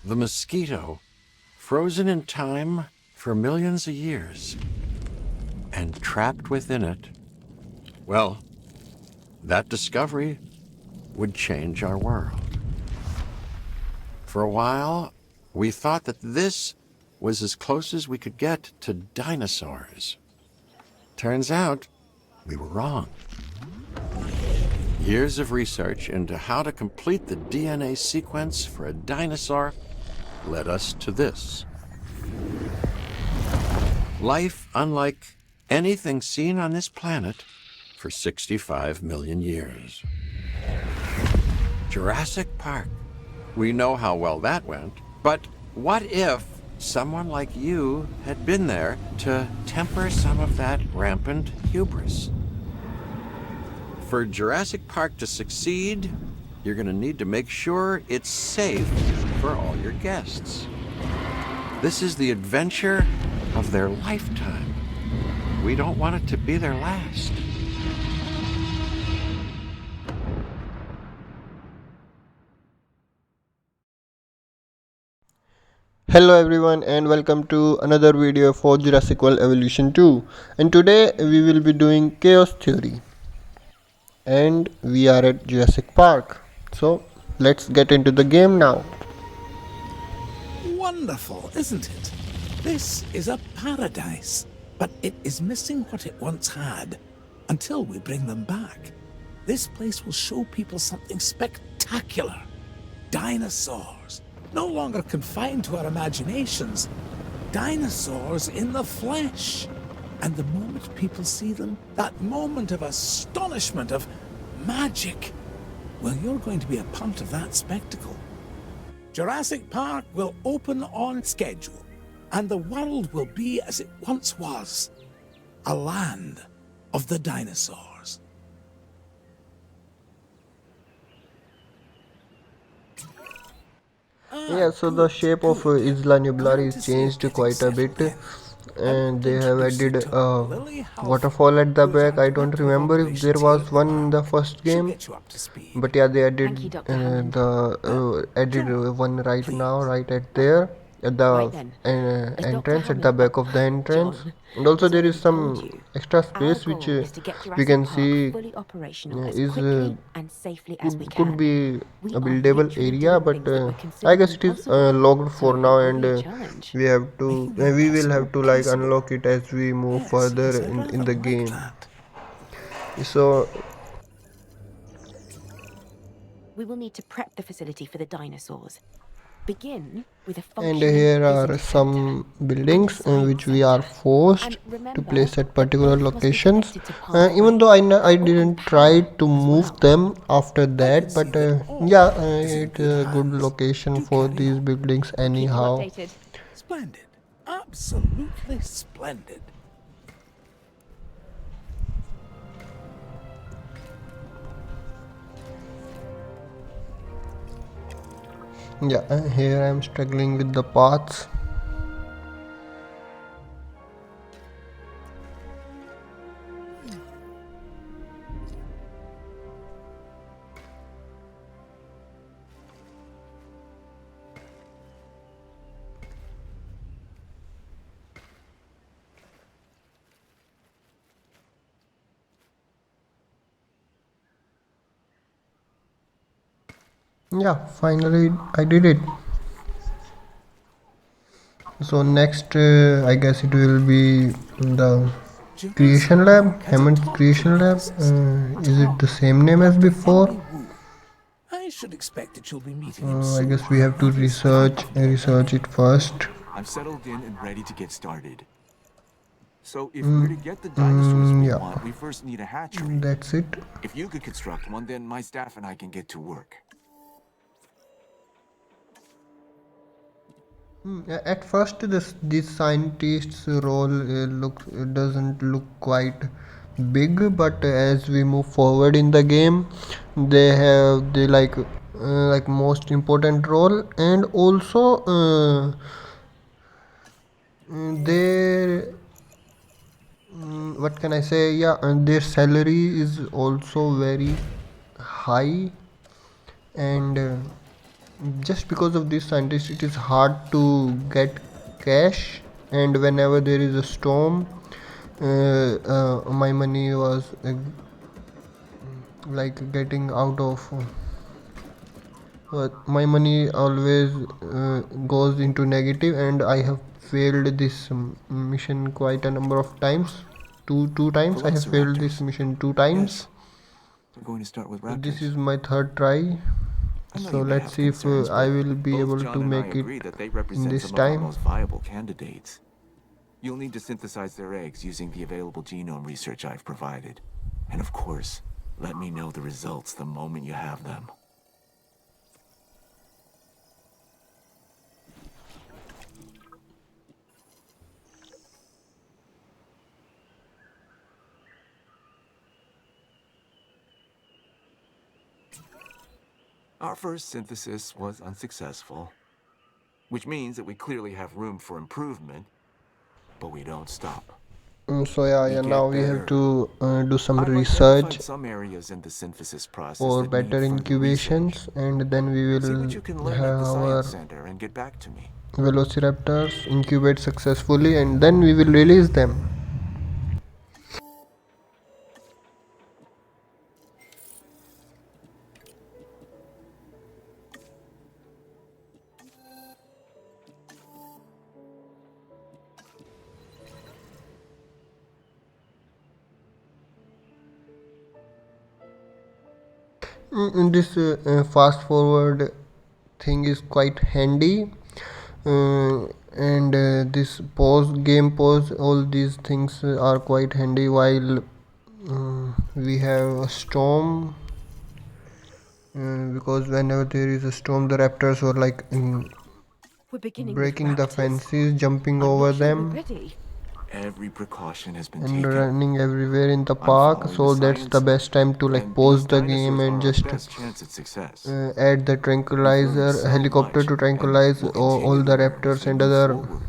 The mosquito, frozen in time for millions of years, and trapped within it. Well, that discovery would change our world. For a while, we thought that this was as close as we could get to dinosaurs. Turns out, we were wrong. Years of research into how to complete the DNA sequence for a dinosaur led us to this. Life unlike anything seen on this planet for 65 million years. Jurassic Park. We know how well that went, but what if someone like you had been there to temper some of that rampant hubris? For Jurassic Park to succeed, you're going to need to make sure it's safe for all your guests. This is the adventure of their lifetime. We don't want it to be their last. Hello everyone and welcome to another video for Jurassic World Evolution 2, and today we will be doing chaos theory and we are at Jurassic Park. So let's get into the game now. Wonderful, isn't it? This is a paradise, but it is missing what it once had until we bring them back. This place will show people something spectacular. Dinosaurs, no longer confined to our imaginations. Dinosaurs in the flesh. And the moment people see them, that moment of astonishment, of magic, well, you're going to be a part of that spectacle. Jurassic Park will open on schedule, and the world will be as it once was, a land of the dinosaurs. Yeah, so the shape of Isla Nublar is changed quite a bit, and they have added a waterfall at the back. I don't remember if there was one in the first game, but yeah, they added one right now, right at there, at the entrance, at the back of the entrance. And also there is some extra space which we can see could be a buildable area, but I guess it is locked for now, and we will have to like unlock it as we move further in the game. So we will need to prep the facility for the dinosaurs. Begin with a and here are some buildings which we are forced to place at particular locations, even though I didn't try to move them after that, but yeah, it's a good location for these buildings anyhow. Splendid. Absolutely splendid. Yeah, here I'm struggling with the paths. Yeah, finally I did it. So next, I guess it will be the creation lab, Hammond's creation lab. Is it the same name as before? I should expect that you'll be meeting him I soon. guess we have to research it first. I'm settled in and ready to get started. So if we're to get the dinosaurs we want, we first need a hatchery. That's it. If you could construct one, then my staff and I can get to work. At first, this scientist's role doesn't look quite big, but as we move forward in the game, they have the like most important role, and also they what can I say? Yeah, and their salary is also very high, and just because of this scientist it is hard to get cash, and whenever there is a storm, my money was like getting out of my money always goes into negative, and I have failed this mission quite a number of times. Two times I have failed this Velociraptors. mission 2 times. Yes. We're going to start with So this raptors. is my third try. I know So you may let's have see if concerns, I but will be both able John to and I make it agree that they represent this some of our time. most viable candidates. You'll need to synthesize their eggs using the available genome research I've provided. And of course, let me know the results the moment you have them. Our first synthesis was unsuccessful, which means that we clearly have room for improvement, but we don't stop. So yeah, We now get we have better. to do some I've research identified some areas in the synthesis process for that need better further research. incubations, and then we See will what you can learn at have the our Science Center and get back to me. velociraptors incubate successfully, and then we will release them. This fast forward thing is quite handy, and this pause, game pause, all these things are quite handy while we have a storm, because whenever there is a storm the raptors were like We're beginning with breaking the raptors? fences, jumping I'm over not sure we're them, ready. Every precaution has been and taken. running everywhere in the I'm park. following the So that's the science, best time to like and pause these the game dinosaurs and are our just best chance at success. add the You've learned tranquilizer so helicopter much, to and tranquilize we'll continue all to the learn as raptors we and move other forward.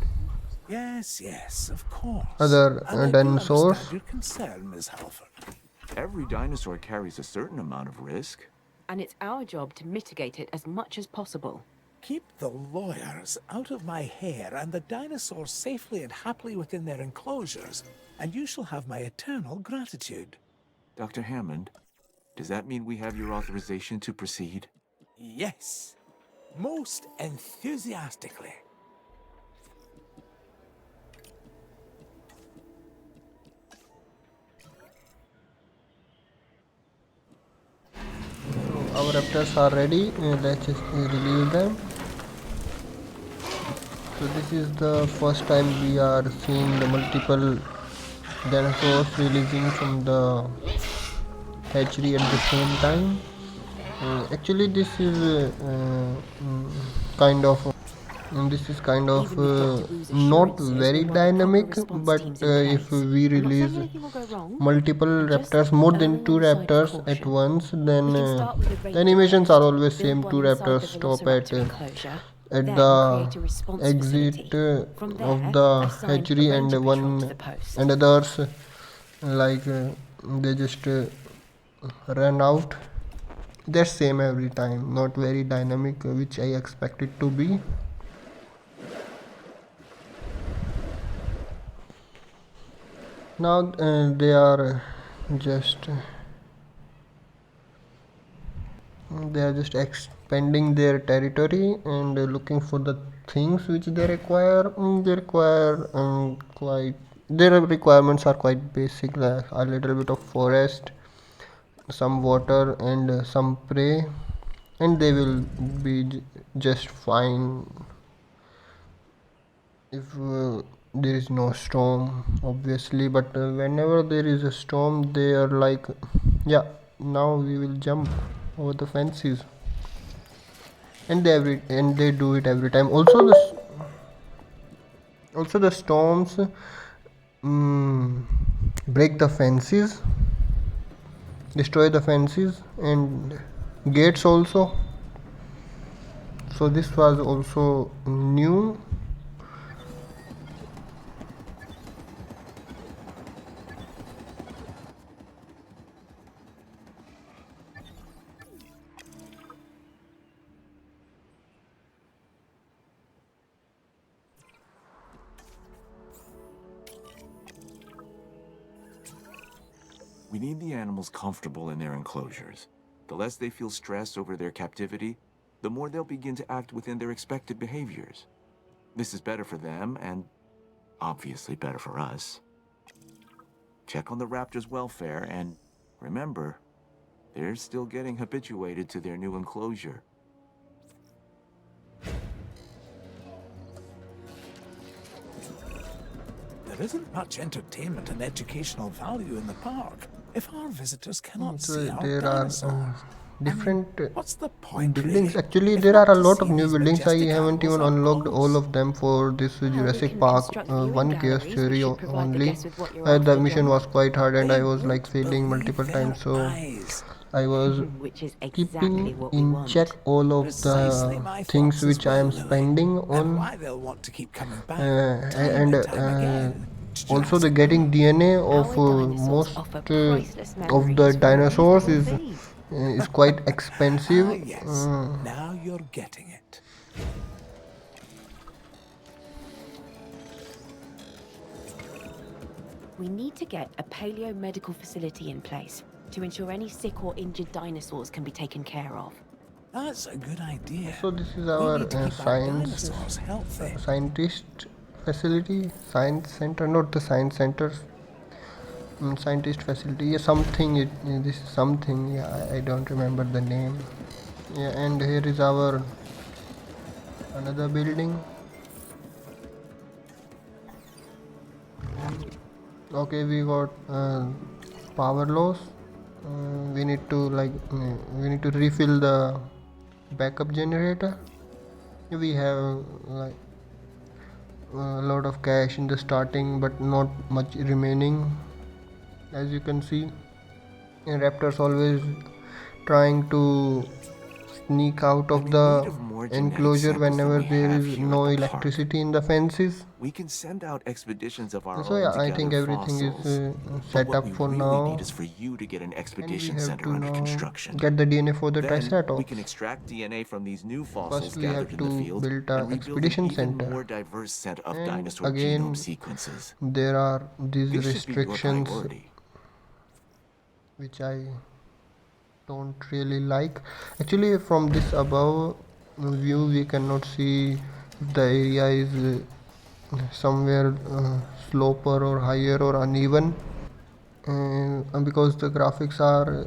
Yes, of course. other And I do dinosaurs. understand your concern, Miss Halford. Every dinosaur carries a certain amount of risk. And it's our job to mitigate it as much as possible. Keep the lawyers out of my hair and the dinosaurs safely and happily within their enclosures, and you shall have my eternal gratitude. Dr. Hammond, does that mean we have your authorization to proceed? Yes, most enthusiastically. Our raptors are ready. Let's just release them. So this is the first time we are seeing the multiple dinosaurs releasing from the hatchery at the same time. Actually, this is kind of this is kind of Even with Dr. Wu's not assurances, very we're one of the proper dynamic, response but teams in if place. we I'm not release saying anything will go wrong. multiple I'm just raptors, more than erring on two the side of raptors at caution. once, We then can start with a the ranger animations are post, always build same. one Two inside raptors the stop at velociraptor enclosure, at then the create a response exit facility. From of there, the assign a hatchery, and ranger patrol to one the post. and others like they just run out. They're same every time, not very dynamic, which I expect it to be. Now they are just expanding their territory and looking for the things which they require. They require quite their requirements are quite basic, like a little bit of forest, some water, and some prey, and they will be just fine if there is no storm, obviously. But whenever there is a storm, they are like, yeah, now we will jump over the fences, and they do it every time. Also the storms break the fences, destroy the fences and gates also. So this was also new. We need the animals comfortable in their enclosures. The less they feel stress over their captivity, the more they'll begin to act within their expected behaviors. This is better for them and obviously better for us. Check on the raptors' welfare and remember, they're still getting habituated to their new enclosure. There isn't much entertainment and educational value in the park if our visitors cannot see our There are dinosaur. different What's the point, buildings. really? Actually, If there not are a to lot see of new these buildings. I majestic haven't animals even up unlocked all close. of them for this Well, we Jurassic can Park construct viewing one case galleries. We theory should provide the only. guests with what you're The after, mission John. was quite hard and I They was like won't failing believe multiple their times, so eyes. I was Which is keeping exactly what we in want. check all of Precisely the my things thoughts as which I well, am Louis. spending And on, why they'll want to keep coming back and time again to also the Jurassic getting Park. DNA of Our dinosaurs most offer priceless of memories the for these dinosaurs little is thieves. is quite expensive. Ah, yes. Now you're getting it. We need to get a paleo-medical facility in place to ensure any sick or injured dinosaurs can be taken care of. That's a good idea. So this is We our need to keep our dinosaurs healthy. scientist facility, science center, not the science centers, scientist facility. Yeah, something. This is something. Yeah, I don't remember the name. Yeah, and here is our another building. Okay, we got power loss. We need to refill the backup generator. We have like a lot of cash in the starting but not much remaining, as you can see. And raptors always trying to sneak out I'm of in the need of more genetic enclosure samples than whenever we there have is here no at the park. electricity in the fences. We can send out expeditions of our So own yeah, to I gather think everything is fossils. But set what up we for really now, need is for you to get an and we expedition have center to under now construction. get the DNA for the Then we triceratops. can extract DNA from these new First fossils we gathered have in the to field build and a rebuild an expedition even center, more diverse set of and dinosaur genome again sequences. there are these This should be your restrictions priority. which I don't really like. Actually, from this above view we cannot see if the area is somewhere sloper or higher or uneven, because the graphics are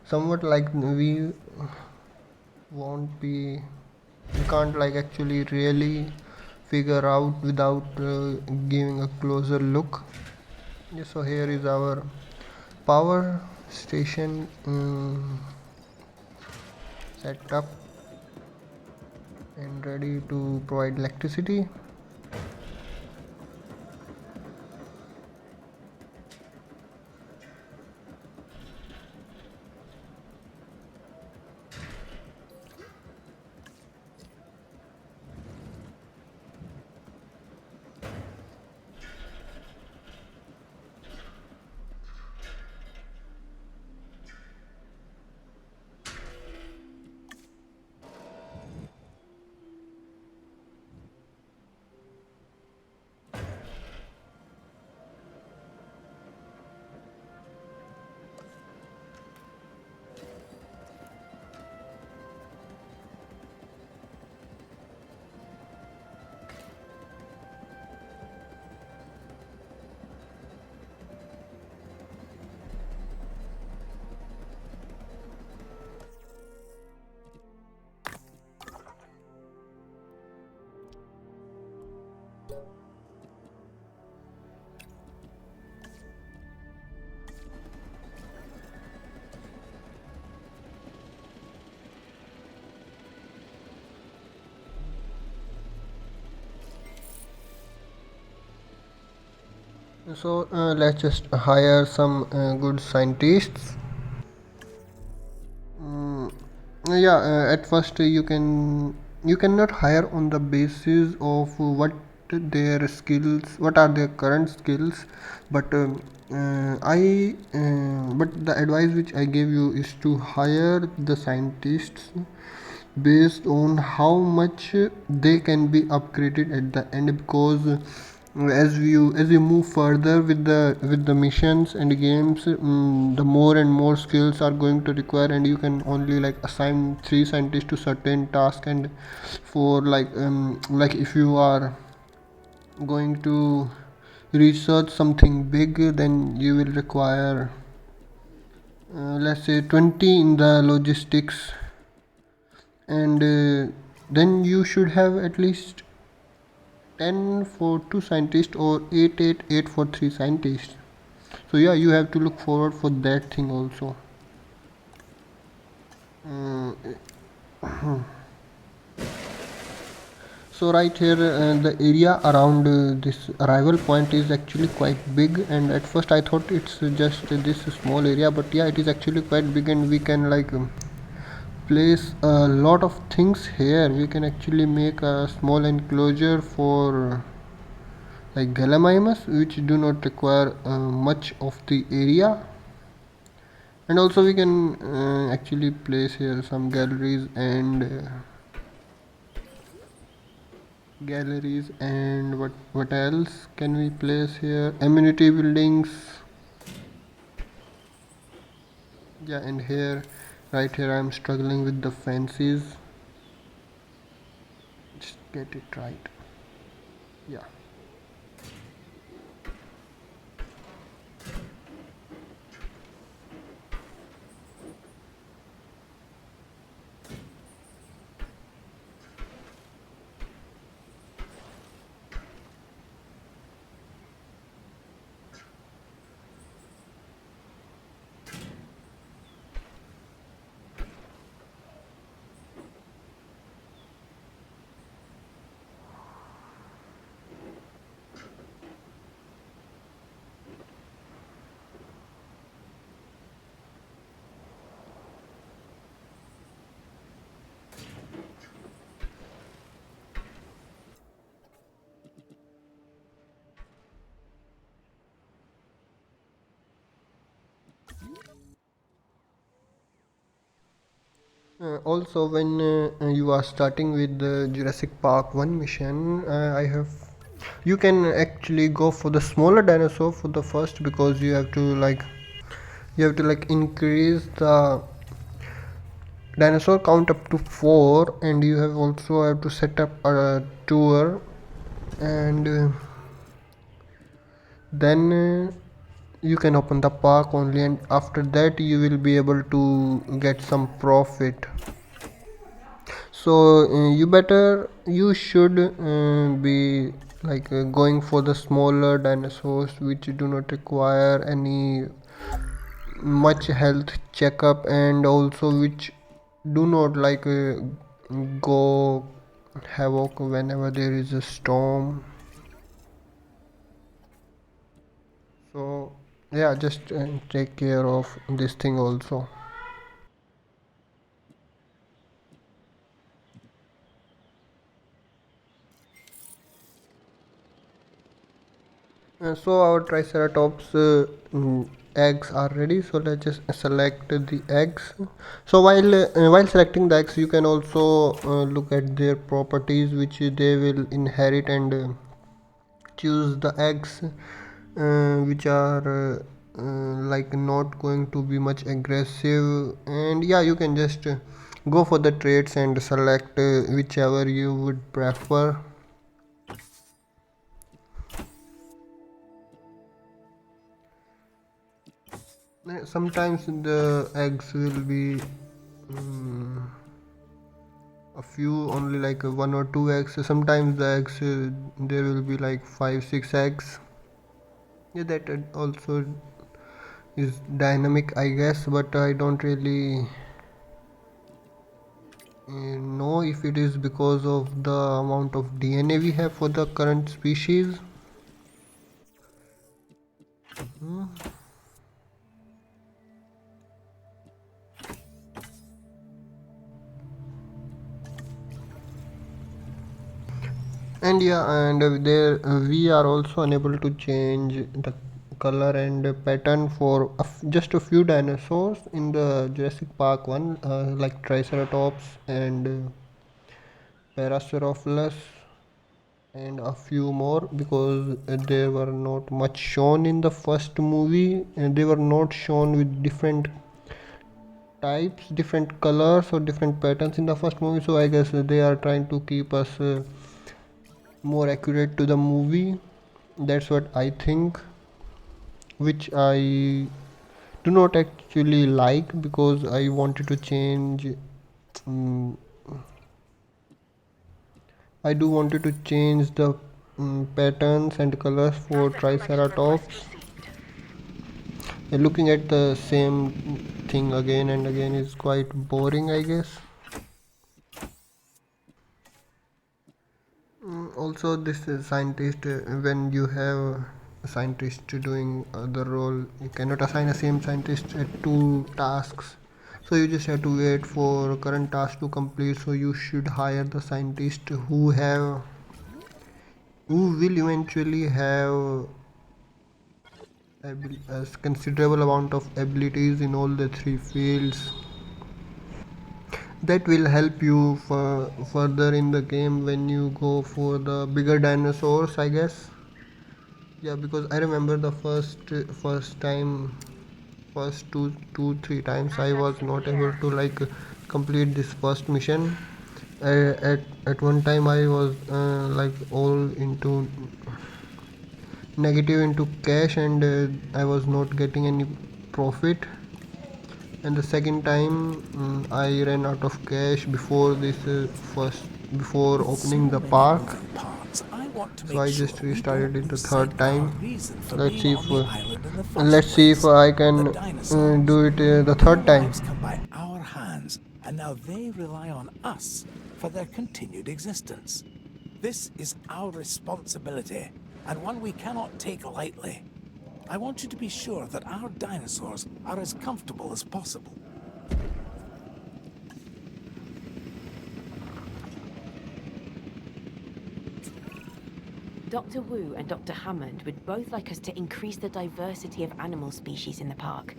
somewhat like won't be we can't like actually really figure out without giving a closer look. Yeah, so here is our power station set up and ready to provide electricity. So let's just hire some good scientists. Mm, yeah, at first you cannot hire on the basis of what their skills, what are their current skills, but but the advice which I gave you is to hire the scientists based on how much they can be upgraded at the end, because as you move further with the missions and games, the more and more skills are going to require, and you can only like assign 3 scientists to certain task. And for like if you are going to research something big, then you will require let's say 20 in the logistics, and then you should have at least 10 for 2 scientists, or 8 for 3 scientists. So yeah, you have to look forward for that thing also. uh, so right here, the area around this arrival point is actually quite big, and at first I thought it's just this small area, but yeah, it is actually quite big, and we can like place a lot of things here. We can actually make a small enclosure for like gallimimus, which do not require much of the area. And also we can actually place here some galleries, and what else can we place here? Amenity buildings. Yeah, and here, right here, I'm struggling with the fences. Just get it right. Yeah. Also, when you are starting with the Jurassic Park 1 mission, you can actually go for the smaller dinosaur for the first, because you have to increase the dinosaur count up to 4, and you have to set up a tour, and then you can open the park only, and after that you will be able to get some profit. So you should be going for the smaller dinosaurs, which do not require any much health checkup, and also which do not go havoc whenever there is a storm. So yeah, just take care of this thing also. So our triceratops eggs are ready, so let's just select the eggs. So while selecting the eggs, you can also look at their properties which they will inherit, and choose the eggs which are like not going to be much aggressive. And yeah, you can just go for the traits and select whichever you would prefer. Sometimes the eggs will be a few, only like 1 or 2 eggs. Sometimes the eggs there will be like 5 6 eggs. Yeah, that also is dynamic, I guess, but I don't really know if it is because of the amount of DNA we have for the current species. And yeah, and there we are also unable to change the color and pattern for just a few dinosaurs in the Jurassic Park one, like Triceratops and Parasaurolophus. and a few more, because they were not much shown in the first movie, and they were not shown with different types, different colors or different patterns in the first movie. So I guess they are trying to keep us more accurate to the movie. That's what I think, which I do not actually like, because I wanted to change. um, I do wanted to change the patterns and colors for Triceratops. Looking at the same thing again and again is quite boring, I guess. Also, this scientist, when you have a scientist doing the role, you cannot assign a same scientist at two tasks. So you just have to wait for current task to complete. So you should hire the scientist who will eventually have a considerable amount of abilities in all the three fields. That will help you for further in the game when you go for the bigger dinosaurs, I guess. Yeah, because I remember the first time, first three times I was not able to like complete this first mission. At one time I was like all into negative into cash, and I was not getting any profit. And the second time, I ran out of cash before this first before With so opening the many park. moving parts, I want to So make I sure just we restarted don't it the lose sight third of our time. reason for let's being see on if the uh, island in the first let's see if place. I The can dinosaurs. do it the Their third time. lives come by our hands, and now they rely on us for their continued existence. This is our responsibility, and one we cannot take lightly. I want you to be sure that our dinosaurs are as comfortable as possible. Dr. Wu and Dr. Hammond would both like us to increase the diversity of animal species in the park,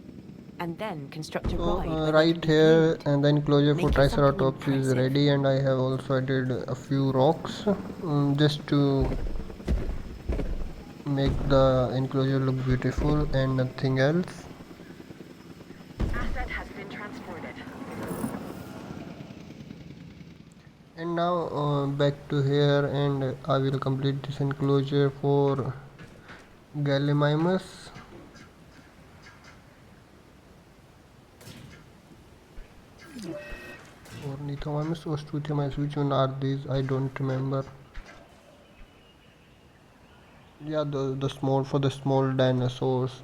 and then construct a So ride where they can right be here, tamed. and the enclosure for Make it something Triceratops is impressive. ready, and I have also added a few rocks, just to make the enclosure look beautiful and nothing else. Asset has been transported. And now back to here, and I will complete this enclosure for Gallimimus. Ornithomimus or Struthiomimus, which one are these? I don't remember. Yeah, the small, for the small dinosaurs.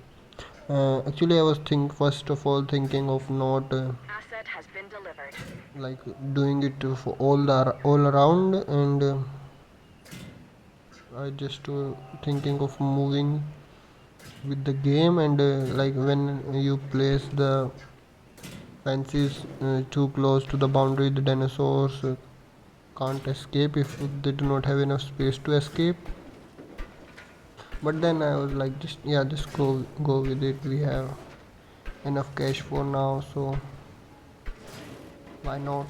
Actually, I was first of all thinking of not Asset has been delivered. like doing it for all around, and I just thinking of moving with the game, and like when you place the fences too close to the boundary, the dinosaurs can't escape if they do not have enough space to escape. But then I was like, just go with it. We have enough cash for now, so why not?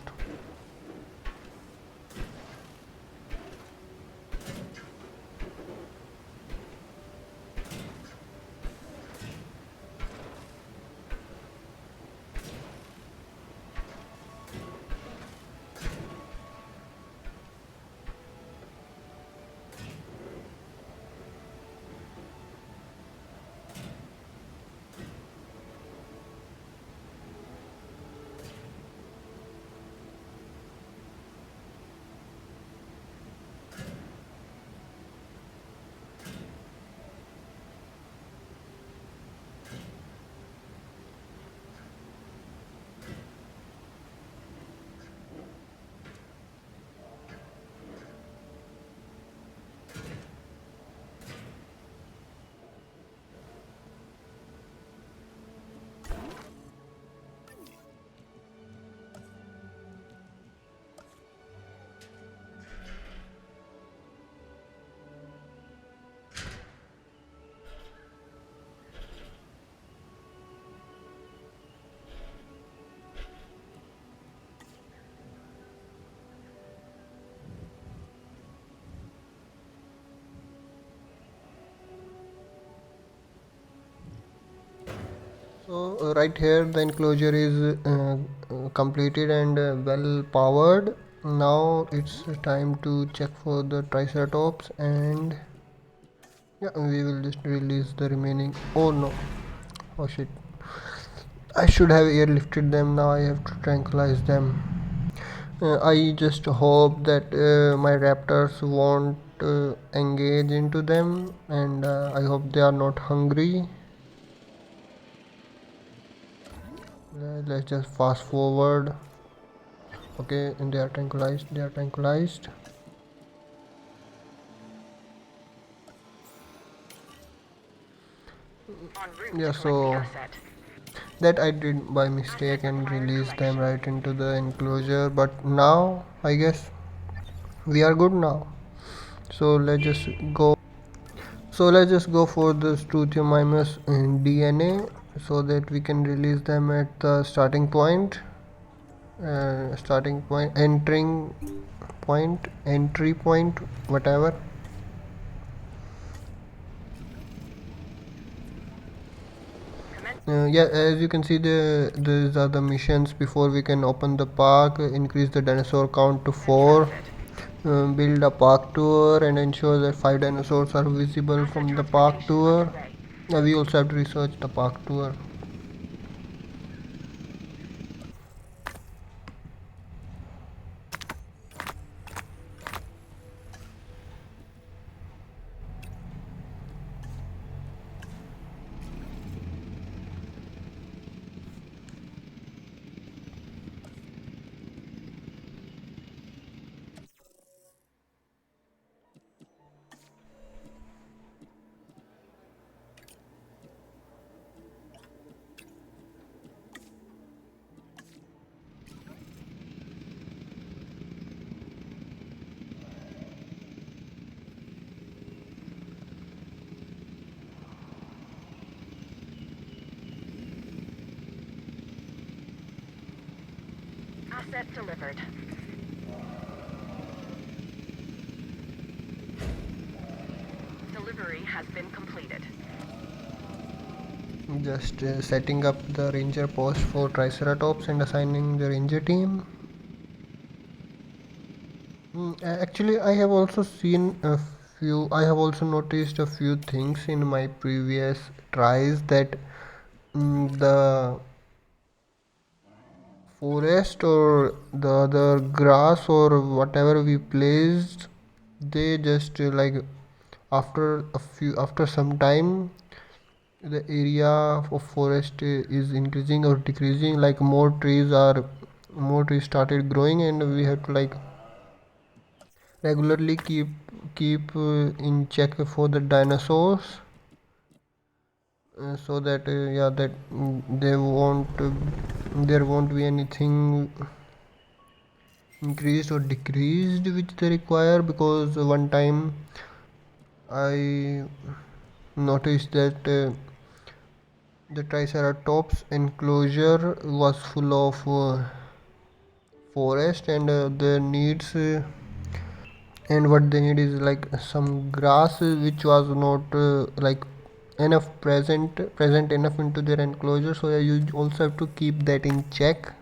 So right here the enclosure is completed and well powered. Now it's time to check for the triceratops, and yeah, we will just release the remaining. Oh no, oh shit, I should have airlifted them. Now I have to tranquilize them. I just hope that my raptors won't engage into them, and I hope they are not hungry. Let's just fast forward. Okay, and they are tranquilized. They are tranquilized. Yeah, so that I did by mistake and released them right into the enclosure, but now I guess we are good now. So let's just go. So let's just go for the Struthiomimus DNA so that we can release them at the starting point, entry point, whatever. Yeah, as you can see, these are the missions before we can open the park. Increase the dinosaur count to 4. Build a park tour and ensure that 5 dinosaurs are visible from the park tour. Yeah, we also have to research the park tour. Asset delivered. Delivery has been completed. Just setting up the ranger post for Triceratops and assigning the ranger team. Actually, I have also seen a few. I have also noticed a few things in my previous tries that the forest or the other grass or whatever we placed, they just after some time the area of forest is increasing or decreasing, like more trees started growing, and we have to regularly keep in check for the dinosaurs, so that there won't be anything increased or decreased which they require, because one time I noticed that the triceratops enclosure was full of forest, and their needs and what they need is like some grass which was not enough present enough into their enclosure. So yeah, you also have to keep that in check.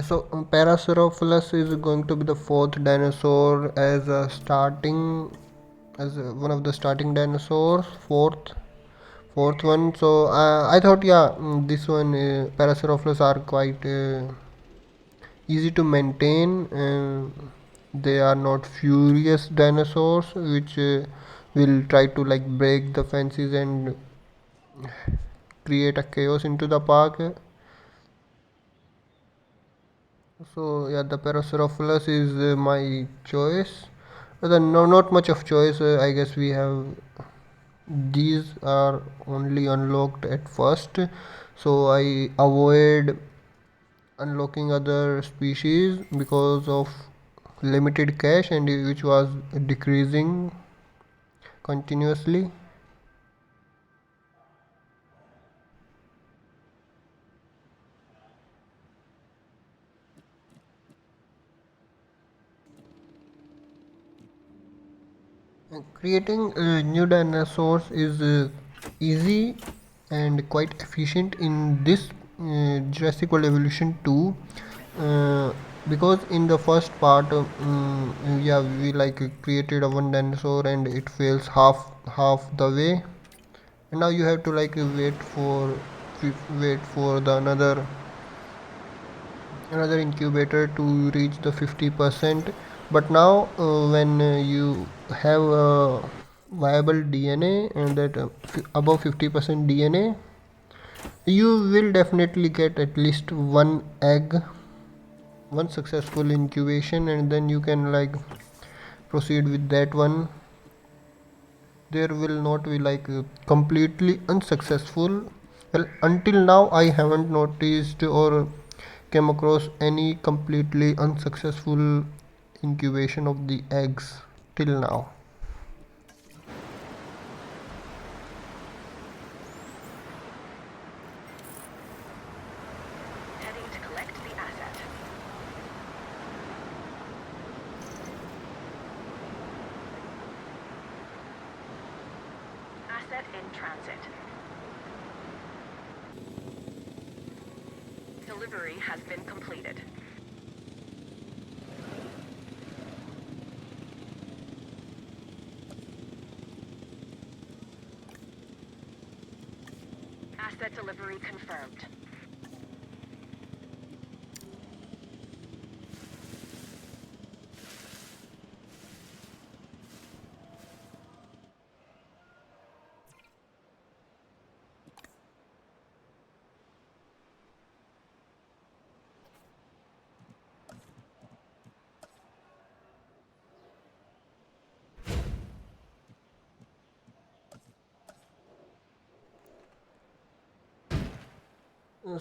So Parasaurolophus is going to be the fourth dinosaur as a starting one of the starting dinosaurs, fourth one. So I thought, yeah, this one Parasaurolophus are quite easy to maintain. they are not furious dinosaurs which will try to like break the fences and create a chaos into the park. So yeah, the Parasaurolophus is my choice. No, not much of choice. I guess we have these are only unlocked at first, so I avoid unlocking other species because of limited cache and which was decreasing continuously. Creating new dinosaurs is easy and quite efficient in this Jurassic World Evolution 2, uh, because in the first part, yeah, we like created a one dinosaur and it fails half the way, and now you have to like wait for the another incubator to reach the 50%. But now when you have a viable DNA and that above 50% DNA, you will definitely get at least one egg, one successful incubation, and then you can like proceed with that one. There will not be like completely unsuccessful. Well, until now I haven't noticed or came across any completely unsuccessful incubation of the eggs till now. Heading to collect the asset. Asset in transit. Delivery has been completed. Asset delivery confirmed.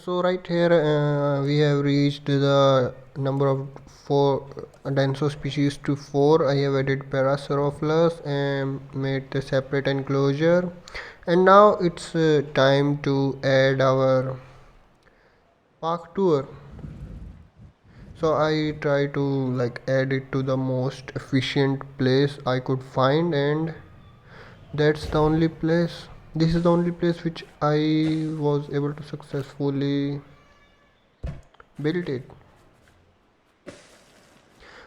So right here we have reached the number of four dinosaur species to four. I have added Parasaurolophus and made the separate enclosure, and now it's time to add our park tour. So I try to like add it to the most efficient place I could find, and that's the only place, this is the only place which I was able to successfully build it.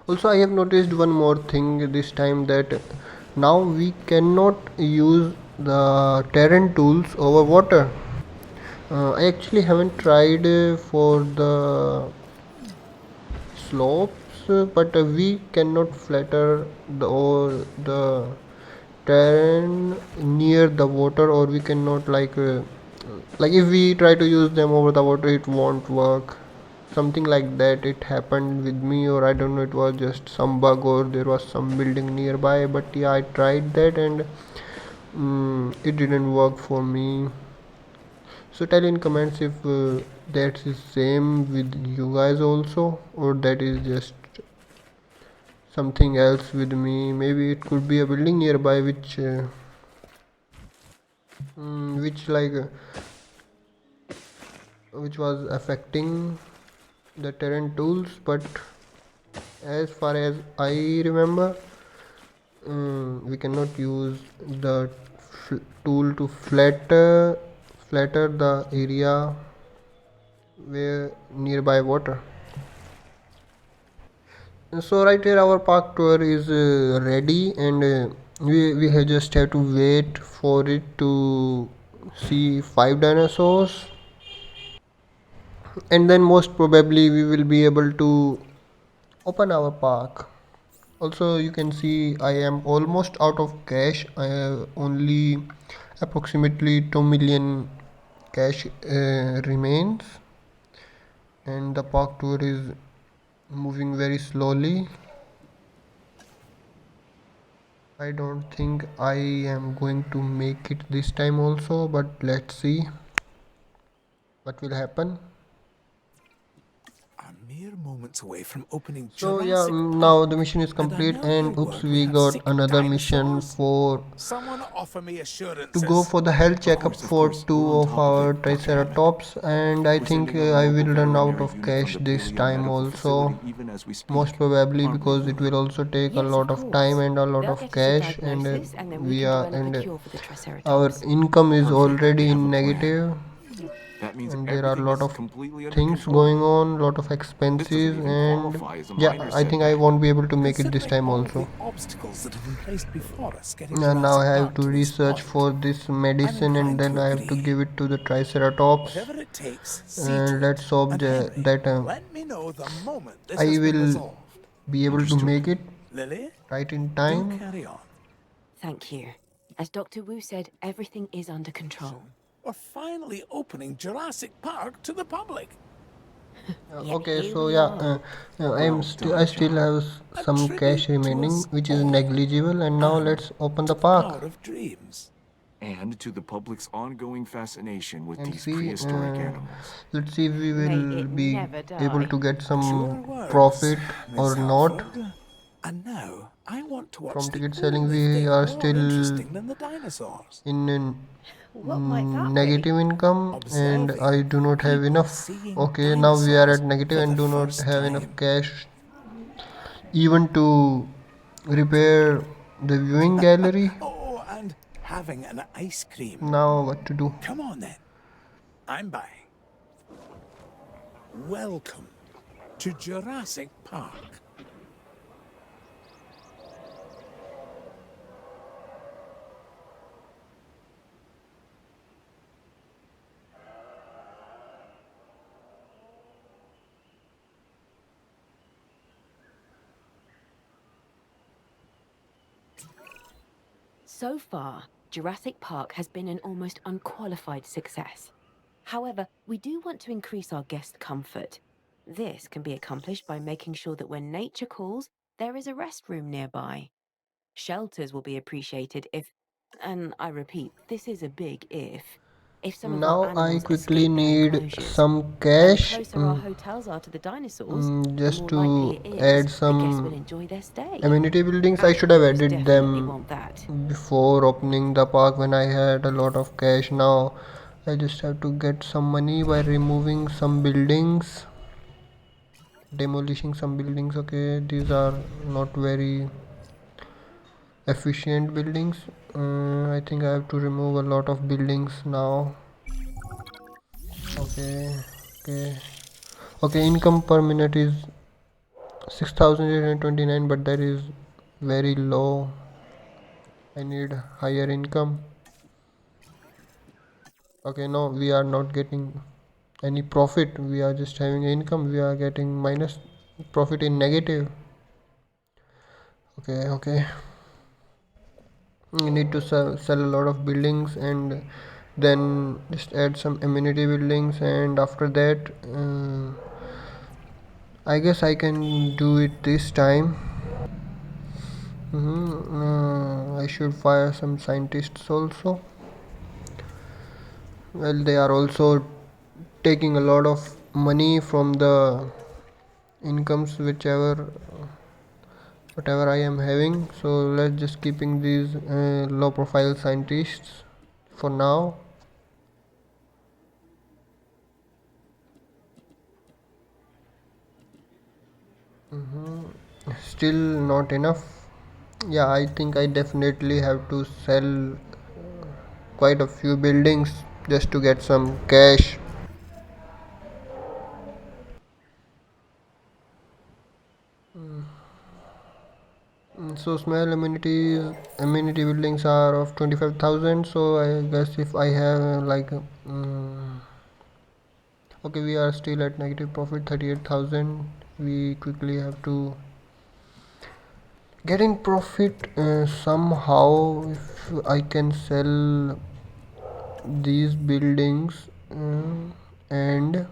Also, I have noticed one more thing this time, that now we cannot use the terrain tools over water. I actually haven't tried for the slopes, but we cannot flatter the terrain near the water, or we cannot like if we try to use them over the water, it won't work. Something like that it happened with me, or I don't know, it was just some bug or there was some building nearby. But yeah, I tried that and it didn't work for me. So tell in comments if that is same with you guys also, or that is just something else with me. Maybe it could be a building nearby which was affecting the terrain tools. But as far as I remember, we cannot use the tool to flatter the area where nearby water. So right here our park tour is ready, and we just have to wait for it to see 5 dinosaurs, and then most probably we will be able to open our park. Also, you can see I am almost out of cash. I have only approximately 2 million cash remains, and the park tour is moving very slowly. I don't think I am going to make it this time also, but let's see what will happen. Are mere moments away from opening So yeah, Jurassic now the Park, mission is and I complete, now hear and oops, word we we have got sick another mission dinosaurs. for Someone offer me to assurances. go for the health checkup Of for course, we're two on of top of our it, Dr. Hammond. Triceratops, and I We're think sending out a I mobile will run out veterinary of unit from cash the this Paleo time Medical also. Facility even as we speak. Most probably Aren't we, because it Lily? will also take a Yes, of lot of time course. and a lot They'll of get us a cash, and diagnosis, and then we we can are develop a and cure for the our Triceratops. income is Perfect. We already have a in plan. negative, That means and there are a everything lot is of completely under things control. going on, lot of This doesn't expenses, even and qualify as a yeah, minor I think I setback. won't be able to make it this Considering time all of also. the obstacles that have been placed before us getting And now I Jurassic have Park to to this research point, for this I'm medicine, and inclined then to I have to agree. give it to the Triceratops. Whatever it takes, see to And it. let's hope And Henry, that let me know the moment this I has been will resolved. be able to Understood. make it Lily, right in do time. carry on. Thank you. As Dr. Wu said, everything is under control. We're finally opening Jurassic Park to the public. Yet Okay, here so we yeah, are. I Well still done, have John. A some cash tribute to remaining, us which is all, negligible, and now and let's open to the the park power of dreams. And to the public's ongoing fascination with and these see. prehistoric animals. Let's see if we May will it be never able die. to get some Truer words, profit Miss or not. Halford. And now I want to watch From the ticket selling, only we thing are more still interesting than the dinosaurs. in What might that be? negative income, and Observing I do not have people enough. seeing Okay, now we are dinosaurs at negative for and the do not first have enough time. cash even to repair the viewing gallery. Oh, and having an ice cream. Now what to do? Come on then. I'm buying. Welcome to Jurassic Park. So far, Jurassic Park has been an almost unqualified success. However, we do want to increase our guest comfort. This can be accomplished by making sure that when nature calls, there is a restroom nearby. Shelters will be appreciated if, and I repeat, this is a big if some of our Now I animals quickly escape their need enclosures. some And the cash, closer our hotels are to the dinosaurs, the just more to likely it is add that guests will some enjoy their stay. amenity buildings. I should have Aquariums added definitely them want that. before opening the park when I had a lot of cash. Now I just have to get some money by removing some buildings, demolishing some buildings. Okay, these are not very efficient buildings. I think I have to remove a lot of buildings now. Okay, okay, okay. Income per minute is 6,829, but that is very low. I need higher income. Okay, no, we are not getting any profit. We are just having income. We are getting minus profit in negative. Okay, okay. We need to sell a lot of buildings, and then just add some amenity buildings, and after that I guess I can do it this time. I should fire some scientists also. Well, they are also taking a lot of money from the incomes whatever I am having. So let's just keeping these low profile scientists for now. Still not enough. Yeah, I think I definitely have to sell quite a few buildings just to get some cash. So small amenity buildings are of 25,000. So I guess if I have okay, we are still at negative profit 38,000. We quickly have to getting profit somehow if I can sell these buildings and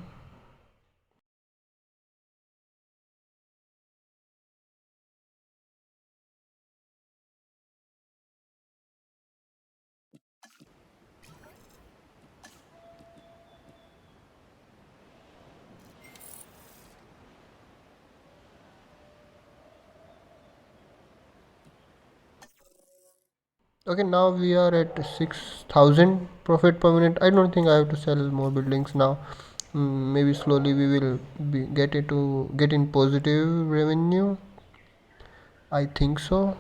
okay, now we are at 6,000 profit per minute. I don't think I have to sell more buildings now. Maybe slowly we will get in positive revenue. I think so.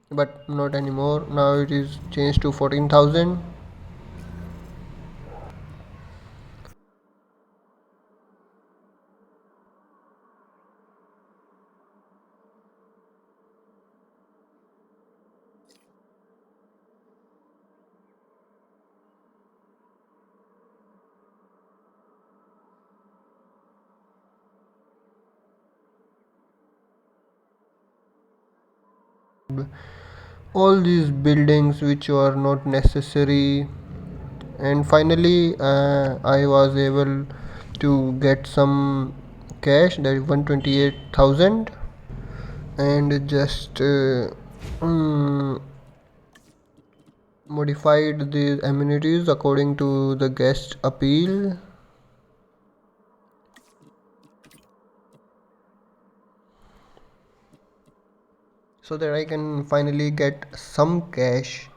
But not anymore. Now it is changed to 14,000. All these buildings which were not necessary, and finally I was able to get some cash, that is 128,000, and just modified the amenities according to the guest appeal, so that I can finally get some cash.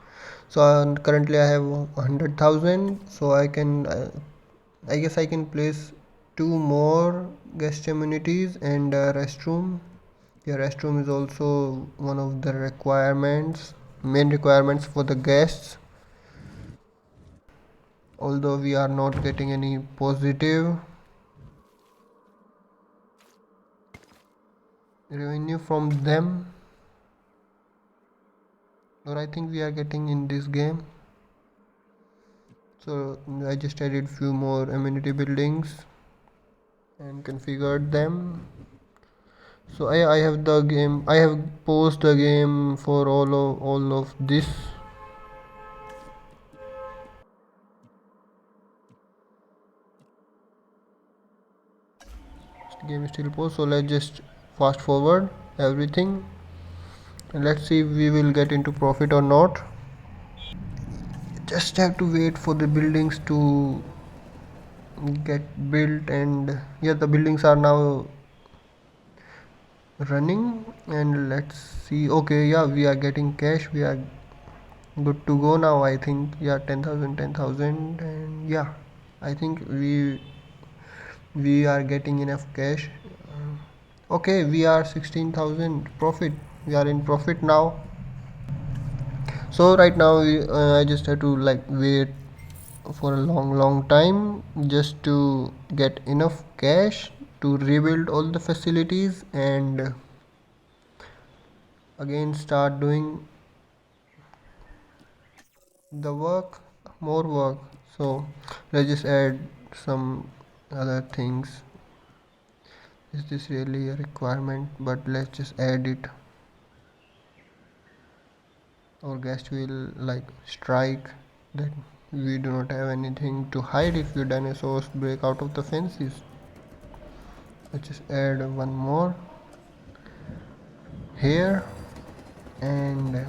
So currently I have 100,000, so I guess I can place two more guest amenities and a restroom. Yeah, restroom is also one of the main requirements for the guests. Although we are not getting any positive revenue from them, or I think we are getting in this game. So I just added few more amenity buildings and configured them. So I have the game, I have paused the game for all of this. The game is still paused, so let's just fast forward everything and let's see if we will get into profit or not. Just have to wait for the buildings to get built, and yeah, the buildings are now running, and let's see. Okay, yeah, we are getting cash, we are good to go now. I think, yeah, 10,000, and yeah, I think we are getting enough cash. Okay, we are 16,000 profit, we are in profit now. So right now I just have to like wait for a long time just to get enough cash to rebuild all the facilities and again start doing the more work. So let's just add some other things. Is this really a requirement? But let's just add it. Our guest will like strike that we do not have anything to hide if your dinosaurs break out of the fences. Let's just add one more here, and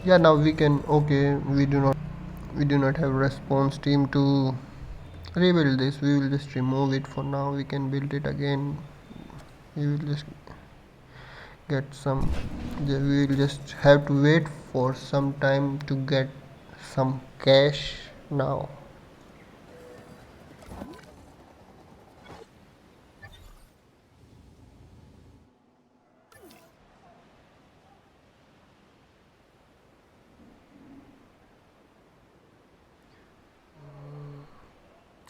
yeah, now we can, okay, we do not have response team to rebuild this. We will just remove it for now. We can build it again. We will just get some, we will just have to wait for some time to get some cash now.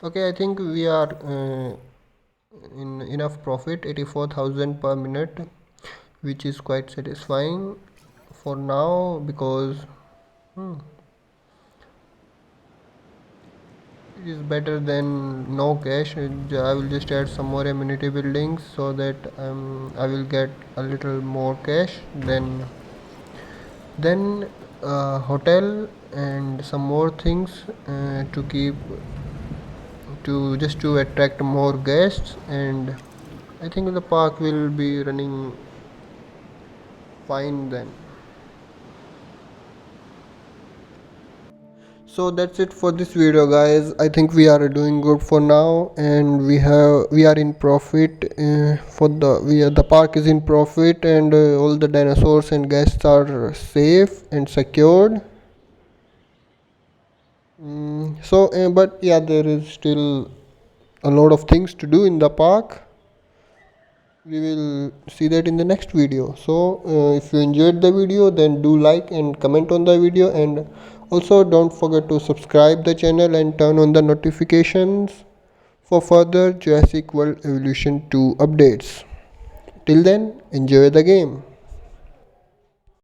Okay, I think we are in enough profit, 84,000 per minute. which is quite satisfying for now, because it is better than no cash. I will just add some more amenity buildings so that I will get a little more cash, then hotel and some more things to keep, to just to attract more guests, and I think the park will be running fine then. So that's it for this video, guys. I think we are doing good for now, and we are in profit. For the park is in profit, and all the dinosaurs and guests are safe and secured. But yeah, there is still a lot of things to do in the park. We will see that in the next video. So if you enjoyed the video, then do like and comment on the video, and also don't forget to subscribe the channel and turn on the notifications for further Jurassic World Evolution 2 updates. Till then, enjoy the game.